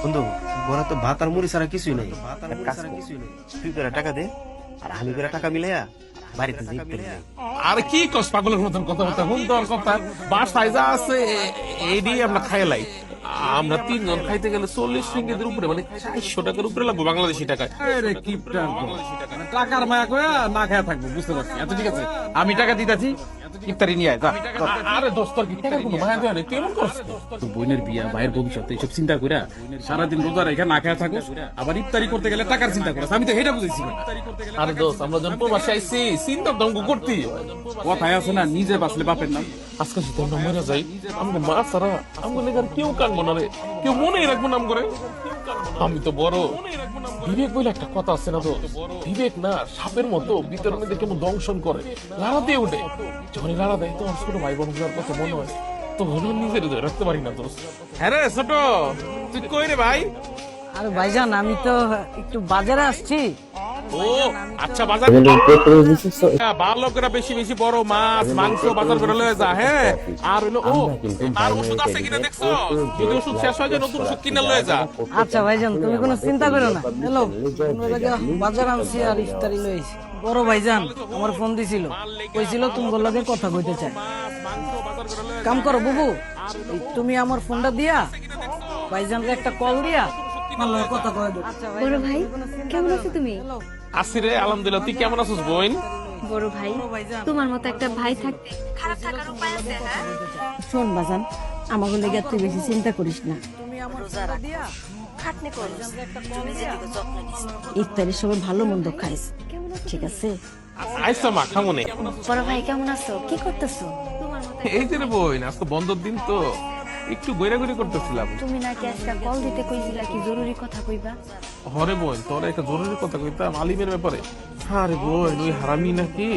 বন্ধু ঘরে তো ভাত আর মুড়ি ছাড়া কিছুই নাই। এক কাজ কর, তুই করে টাকা দে আর আমি করে টাকা মিলাইয়া বাড়িতে জিততে যাই। আর কি কস পাগলের মতন কথা হুন্দর কথা বাসায় যা আছে এই দিয়ে আমরা খাইলাই। আমরা তিনজন খাইতে গেলে 40 রিঙ্গিতের উপরে, মানে 400 টাকার উপরে লাগবে বাংলাদেশি টাকায়। আরে কিপটার গো। টাকার মায়া কইয়া না খায়া থাকবো, বুঝতে পারছি। আচ্ছা ঠিক আছে, আমি টাকা দিতাছি, ইফতারি নিয়ে আয়। আরে দোস্ত তোর কি টাকার কোনো মায়া দেয় না, তুই এমন করছিস? তোর বোনের বিয়া, ভাইয়ের ভবিষ্যৎ এইসব চিন্তা কইরা সারাদিন রোজা রেখে না খায়া থাকো, আবার ইফতারি করতে গেলে টাকার চিন্তা করো। আমি তো এটা বুঝেছি না। আরে দোস্ত আমরা যখন প্রবাসে আইছি চিন্তা দঙ্গ করতি। কথায় আছে না, নিজে বাঁচলে বাপের নাম। আজকে যদি আমরা মরে যাই, আমাকে মা ছাড়া আমাকে লেগার কেউ কানবো না রে, কেউ মনেই রাখবো নাম করে। আমি তো বড় বিবেক বলে একটা কথা আছে না, তো বিবেক না সাপের মতো ভিতরে মধ্যে কেমন দংশন করে, লাড়া দিয়ে উঠে। যখন লাড়া দেয় তো ছোট ভাই বোন গুলার কথা মনে হয়, তো হলো নিজের ধরে রাখতে পারি না দোস্ত। হ্যাঁ রে ছোট, তুই কই রে ভাই? আরে ভাইজান, আমি তো একটু বাজারে আসছি। ও আচ্ছা, বাজার ভালো লোকেরা বেশি বেশি বড় মাছ মাংস বাজার করে লয়ে যা। হ্যাঁ, আর হইলো ও আর ওষুধ আছে কিনা দেখছো, যদি ওষুধ শেষ হয় যায় নতুন ওষুধ কিনে লয়ে যা। আচ্ছা ভাইজান, তুমি কোনো চিন্তা করো না। হ্যালো, বাজার আনছি আর ইফতারি লইছি। বড় ভাইজান আমার ফোন দিছিল, কইছিল তুমি লগে কথা কইতে চাই। কাম করো বুবু, তুমি আমার ফোনটা দিয়া ভাইজানকে একটা কল দিয়া আমার লগে কথা কয়ে দাও। বড় ভাই, কেমন আছো তুমি? আসি রে, আলহামদুলিল্লাহ। তুই কেমন আছিস বোন? বড় ভাই, তোমার মতো একটা ভাই থাকতে খারাপ থাকার উপায় আছে? শোন বাজান, আমাকে লেগে তুই বেশি চিন্তা করিস না। তুমি আমার ফোনটা দিয়া খাটনি করিস, একটা কল দিয়া ইফতারের সময় ভালো মন্দ খাইস, ঠিক আছে? আইসা মা খামনে। বড় ভাই কেমন আছো? কি করতেছো? এই যে রে বোন, আজকে বন্ধর দিন তো একটু গৈরাগৈরি করতেছিলাম। তুমি নাকি আজকে কল দিতে কইছিলা, কি জরুরি কথা কইবা? হরে বোন, তোর একটা জরুরি কথা কইতাম আলিমের ব্যাপারে। আরে বোন, ওই হারামি নাকি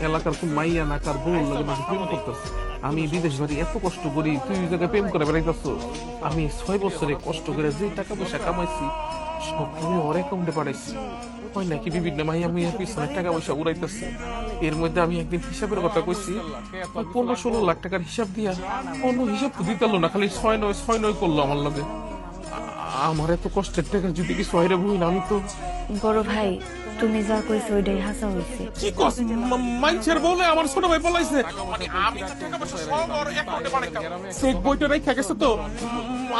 এলাকার কোন মাইয়া নাকার বউ লাগে নাকি প্রেম করতেছে। আমি বিদেশ বাড়ি এত কষ্ট করি, তুই ওই জায়গায় প্রেম করে বেড়াইতেছ। আমি 6 বছরে কষ্ট করে যে টাকা পয়সা কামাইছি সব আমি ওর অ্যাকাউন্টে পাঠাইছি। হয় নাকি বিভিন্ন মাইয়া মাইয়া পিছনে টাকা পয়সা উড়াইতেছে। এর মধ্যে আমি একদিন হিসাবের কথা কইছি, 15-16 লাখ টাকার হিসাব দিয়া অন্য হিসাব তো দিতে না, খালি 6-9 করলো আমার লগে। আমার এত কষ্টের টাকা যদি কিছু হয় রে বোন, আমি তো। বড় ভাই, তুমি যা কইছো ওইটাই হাসা হইছে। কি কস মাইনছের বলে আমার ছোট ভাই পলাইছে, মানে আমি তো টাকা পয়সা সব ওর অ্যাকাউন্টে পাঠাইতাম। চেক বইটা রেখে গেছে তো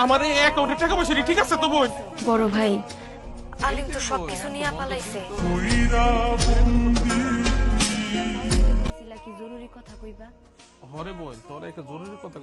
আমার এই অ্যাকাউন্টে টাকা পয়সা ঠিক আছে তো বোন? বড় ভাই, আলিম তো সবকিছু নিয়ে পালাইছে। কি জরুরি কথা কইবা? হরে বোন, তোর একটা জরুরি কথা